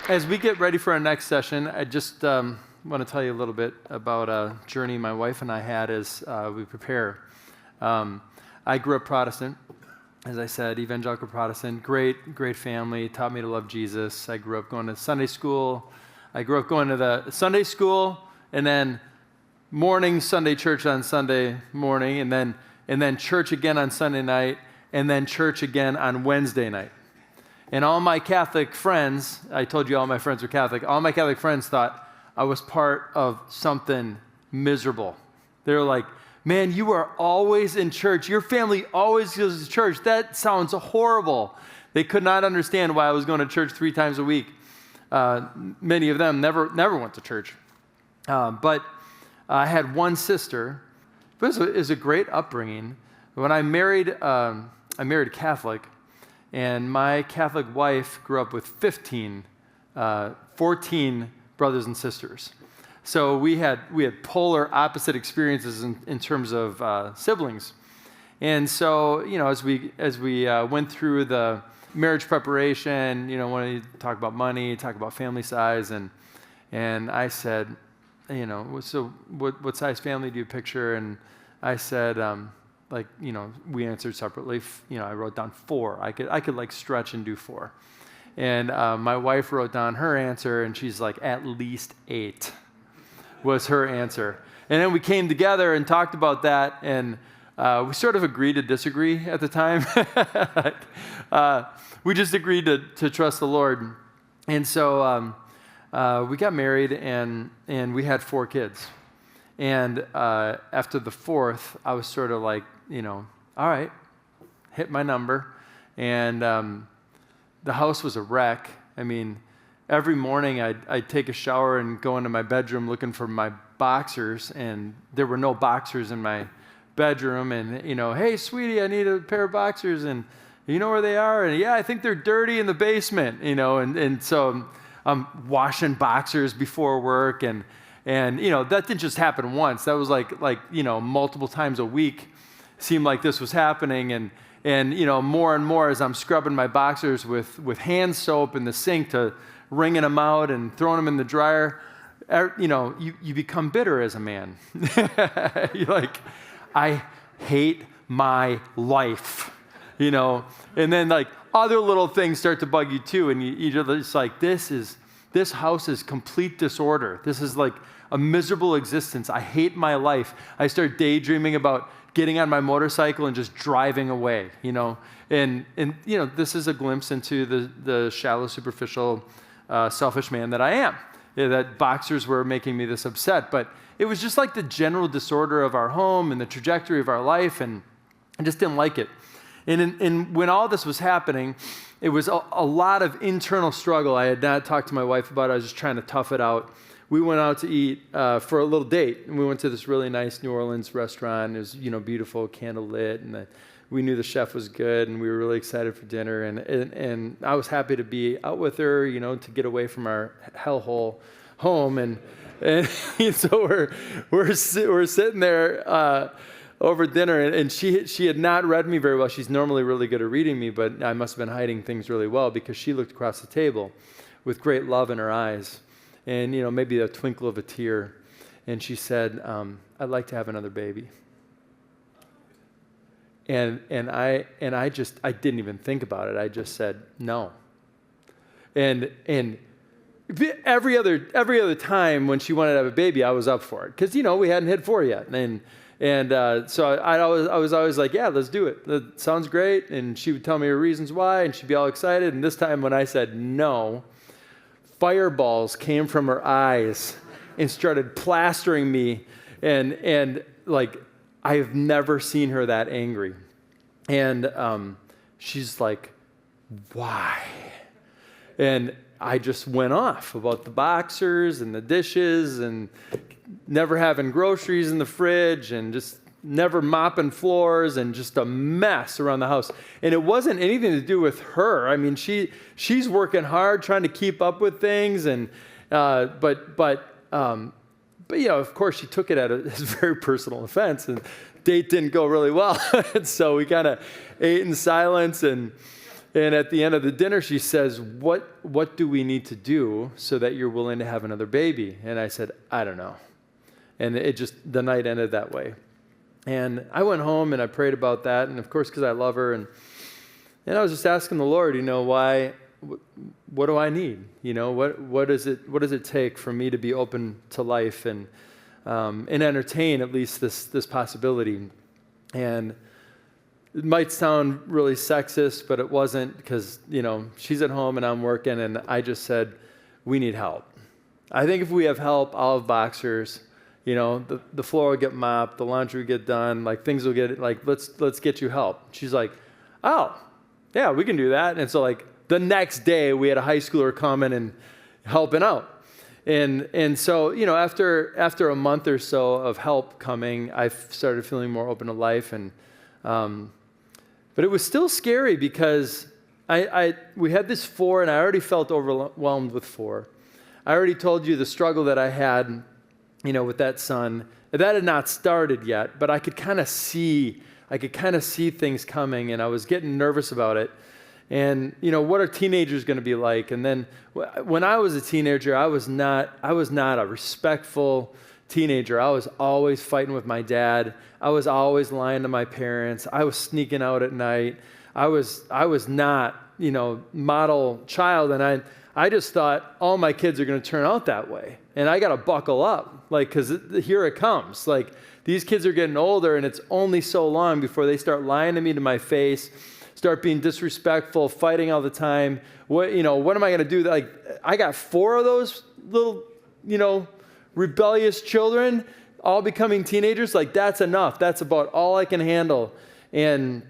As we get ready for our next session, I just want to tell you a little bit about a journey my wife and I had as we prepare. I grew up Protestant, as I said, Evangelical Protestant, great family, taught me to love Jesus. I grew up going to Sunday school. I grew up going to the Sunday school and then morning Sunday church on Sunday morning, and then church again on Sunday night, and then church again on Wednesday night. And all my Catholic friends, I told you all my friends were Catholic, all my Catholic friends thought I was part of something miserable. They were like, man, you are always in church. Your family always goes to church. That sounds horrible. They could not understand why I was going to church 3 times a week. Many of them never went to church. But I had one sister. It was a great upbringing. When I married a Catholic, and my Catholic wife grew up with 14 brothers and sisters. So we had polar opposite experiences in terms of siblings. And so, as we went through the marriage preparation, when you talk about money, talk about family size, and I said, so what size family do you picture? And I said, we answered separately. I wrote down 4. I could stretch and do 4. And my wife wrote down her answer, and she's like, at least 8 was her answer. And then we came together and talked about that, and we sort of agreed to disagree at the time. We just agreed to trust the Lord. And so we got married, and we had 4 kids. And after the 4th, I was sort of like, all right, hit my number. And the house was a wreck. I mean, every morning I'd take a shower and go into my bedroom looking for my boxers, and there were no boxers in my bedroom. And, hey, sweetie, I need a pair of boxers. And you know where they are? And yeah, I think they're dirty in the basement, and so I'm washing boxers before work. And that didn't just happen once. That was like multiple times a week. Seemed like this was happening, and more and more as I'm scrubbing my boxers with hand soap in the sink to wringing them out and throwing them in the dryer, you become bitter as a man. You're like, I hate my life, and then other little things start to bug you too, and you're just like, this house is complete disorder. This is like a miserable existence. I hate my life. I start daydreaming about getting on my motorcycle and just driving away, and this is a glimpse into the shallow, superficial, selfish man that I am. That boxers were making me this upset, but it was just like the general disorder of our home and the trajectory of our life, and I just didn't like it. And when all this was happening, it was a lot of internal struggle. I had not talked to my wife about it. I was just trying to tough it out. We went out to eat for a little date, and we went to this really nice New Orleans restaurant. It was, beautiful, candle lit, and we knew the chef was good, and we were really excited for dinner. And I was happy to be out with her, to get away from our hellhole home. And so we're sitting there over dinner, and she had not read me very well. She's normally really good at reading me, but I must have been hiding things really well because she looked across the table with great love in her eyes. And, maybe a twinkle of a tear. And she said, I'd like to have another baby. And I didn't even think about it. I just said, no. And every other time when she wanted to have a baby, I was up for it. Because, we hadn't hit 4 yet. And so I was always like, yeah, let's do it. That sounds great. And she would tell me her reasons why, and she'd be all excited. And this time when I said no, fireballs came from her eyes and started plastering me, and I've never seen her that angry. And she's like, why? And I just went off about the boxers and the dishes and never having groceries in the fridge and just never mopping floors and just a mess around the house. And it wasn't anything to do with her. I mean, she's working hard trying to keep up with things, and but of course she took it as a very personal offense, and date didn't go really well. And so we kind of ate in silence, and And at the end of the dinner, she says, what do we need to do so that you're willing to have another baby? And I said, I don't know. And the night ended that way. And I went home and I prayed about that. And of course, because I love her. And I was just asking the Lord, why, what do I need? What does it take for me to be open to life and entertain at least this possibility? And it might sound really sexist, but it wasn't, because, she's at home and I'm working, and I just said, we need help. I think if we have help, I'll have boxers, the floor will get mopped, the laundry will get done, things will get, let's get you help. She's like, oh, yeah, we can do that. And so the next day we had a high schooler coming and helping out. And so, after a month or so of help coming, I started feeling more open to life. But it was still scary because we had this 4, and I already felt overwhelmed with 4. I already told you the struggle that I had, with that son. That had not started yet, but I could kind of see things coming, and I was getting nervous about it. And, what are teenagers going to be like? And then when I was a teenager, I was not a respectful teenager. I was always fighting with my dad. I was always lying to my parents. I was sneaking out at night. I was not, model child. And I just thought all my kids are going to turn out that way. And I got to buckle up, because here it comes. These kids are getting older, and it's only so long before they start lying to me to my face, start being disrespectful, fighting all the time. What am I going to do? I got 4 of those little, rebellious children all becoming teenagers. That's enough. That's about all I can handle. And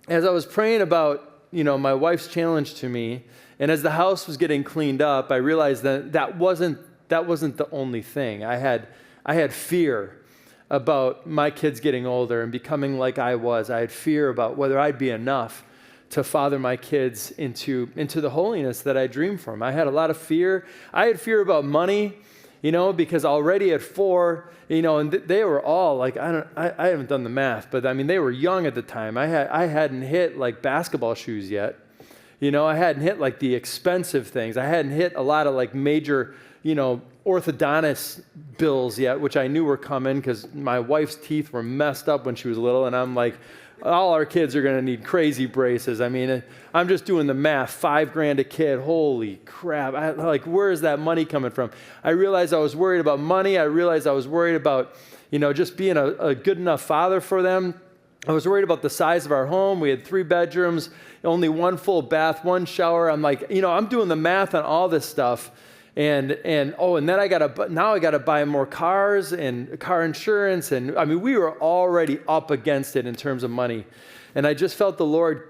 as I was praying about, my wife's challenge to me, and as the house was getting cleaned up, I realized that wasn't the only thing. I had fear about my kids getting older and becoming like I was. I had fear about whether I'd be enough to father my kids into the holiness that I dreamed for them. I had a lot of fear. I had fear about money, because already at 4, and they were all I haven't done the math, but they were young at the time. I hadn't hit basketball shoes yet. I hadn't hit the expensive things. I hadn't hit a lot of major, orthodontist bills yet, which I knew were coming because my wife's teeth were messed up when she was little, and I'm like, all our kids are going to need crazy braces. I'm just doing the math. $5,000 a kid. Holy crap. Where is that money coming from? I realized I was worried about money. I realized I was worried about, just being a good enough father for them. I was worried about the size of our home. We had 3 bedrooms, only 1 full bath, 1 shower. I'm I'm doing the math on all this stuff. And then I got to buy more cars and car insurance. And we were already up against it in terms of money. And I just felt the Lord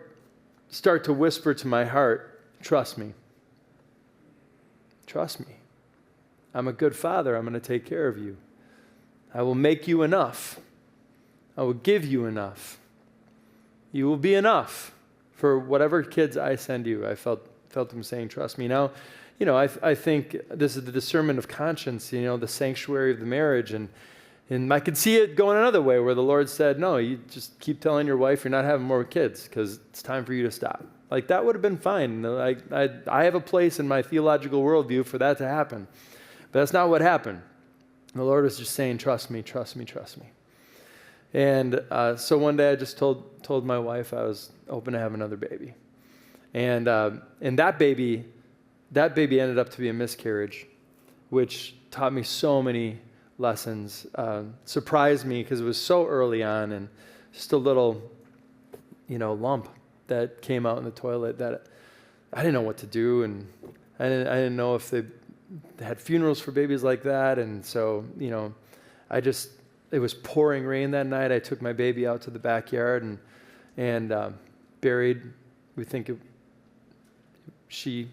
start to whisper to my heart, trust me. Trust me. I'm a good father. I'm going to take care of you. I will make you enough. I will give you enough. You will be enough for whatever kids I send you. I felt him saying, trust me. Now, I think this is the discernment of conscience, the sanctuary of the marriage. And I could see it going another way where the Lord said, no, you just keep telling your wife you're not having more kids because it's time for you to stop. That would have been fine. I have a place in my theological worldview for that to happen. But that's not what happened. The Lord was just saying, trust me, trust me, trust me. And so one day I just told my wife I was open to have another baby. And that baby ended up to be a miscarriage, which taught me so many lessons, surprised me because it was so early on, and just a little, lump that came out in the toilet that I didn't know what to do, and I didn't know if they had funerals for babies like that, and so, it was pouring rain that night. I took my baby out to the backyard and buried, she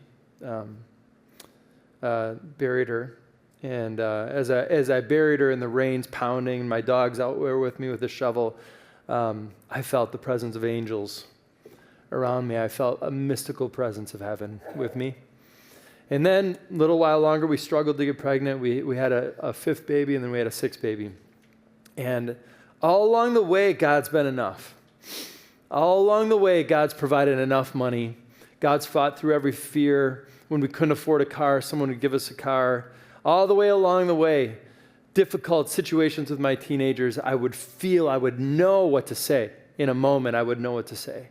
buried her. And as I buried her in the rains pounding, my dog's out there with me with a shovel, I felt the presence of angels around me. I felt a mystical presence of heaven with me. And then a little while longer, we struggled to get pregnant. We had a 5th baby, and then we had a 6th baby. And all along the way, God's been enough. All along the way, God's provided enough money God's fought through every fear. When we couldn't afford a car, someone would give us a car. All the way along the way, difficult situations with my teenagers, I would know what to say. In a moment, I would know what to say.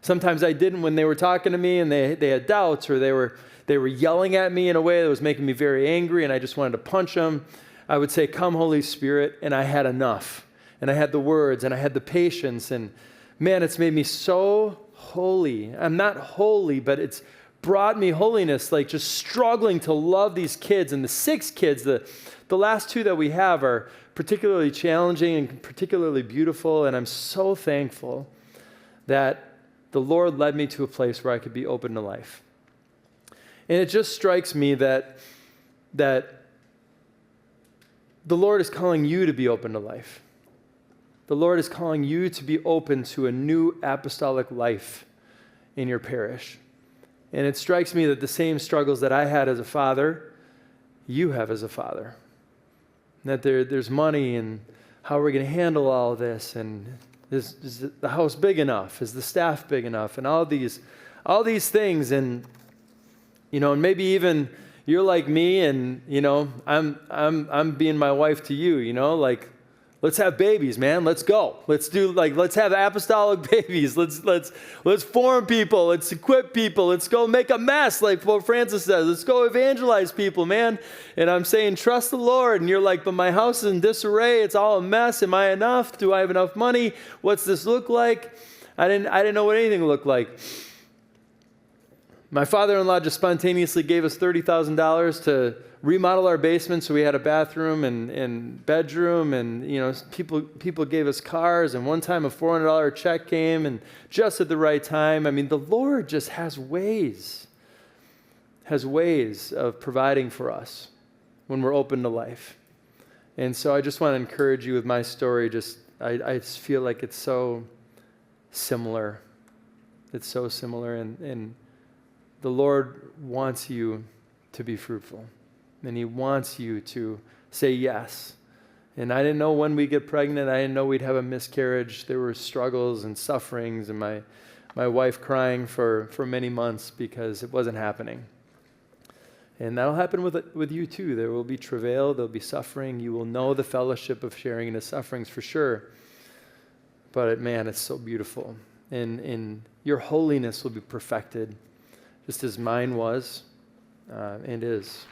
Sometimes I didn't when they were talking to me and they had doubts, or they were yelling at me in a way that was making me very angry and I just wanted to punch them. I would say, "Come, Holy Spirit," and I had enough. And I had the words and I had the patience, and man, it's made me so holy. I'm not holy, but it's brought me holiness, like just struggling to love these kids. And the 6 kids, the last 2 that we have are particularly challenging and particularly beautiful, and I'm so thankful that the Lord led me to a place where I could be open to life. And it just strikes me that the Lord is calling you to be open to life. The Lord is calling you to be open to a new apostolic life in your parish. And it strikes me that the same struggles that I had as a father, you have as a father. That there's money, and how are we going to handle all of this? And is the house big enough? Is the staff big enough? And all these things. And, and maybe even you're like me, and, I'm being my wife to you, like, let's have babies, man. Let's go. Let's have apostolic babies. Let's form people. Let's equip people. Let's go make a mess, like what Francis says. Let's go evangelize people, man. And I'm saying, trust the Lord. And you're like, but my house is in disarray. It's all a mess. Am I enough? Do I have enough money? What's this look like? I didn't know what anything looked like. My father-in-law just spontaneously gave us $30,000 to remodel our basement, so we had a bathroom and bedroom, and people gave us cars, and one time a $400 check came, and just at the right time. I mean, the Lord just has ways of providing for us when we're open to life. And so I just want to encourage you with my story. I just feel like it's so similar. It's so similar, and the Lord wants you to be fruitful. And he wants you to say yes. And I didn't know when we get pregnant. I didn't know we'd have a miscarriage. There were struggles and sufferings, and my wife crying for many months because it wasn't happening. And that'll happen with you too. There will be travail. There'll be suffering. You will know the fellowship of sharing in the sufferings for sure. But man, it's so beautiful. And your holiness will be perfected, just as mine was and is.